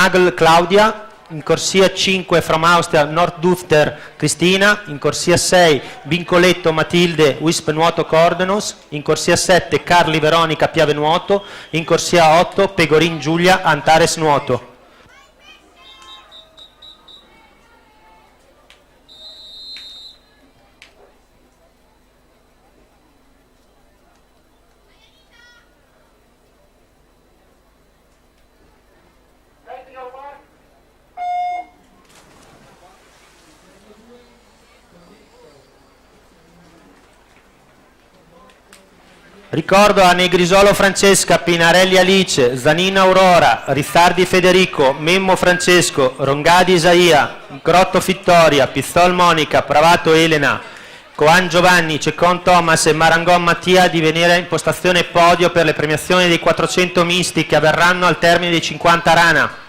Nagel Claudia, in corsia 5 from Austria Norddufter Cristina, in corsia 6 Vincoletto Matilde Wisp Nuoto Cordenus, in corsia 7 Carli Veronica Piave Nuoto, in corsia 8 Pegorin Giulia Antares Nuoto. Ricordo a Negrisolo Francesca, Pinarelli Alice, Zanina Aurora, Rizzardi Federico, Memmo Francesco, Rongadi Isaia, Grotto Vittoria, Pizzol Monica, Pravato Elena, Coan Giovanni, Ceccon Thomas e Marangon Mattia di venire in postazione podio per le premiazioni dei 400 misti che avverranno al termine dei 50 rana.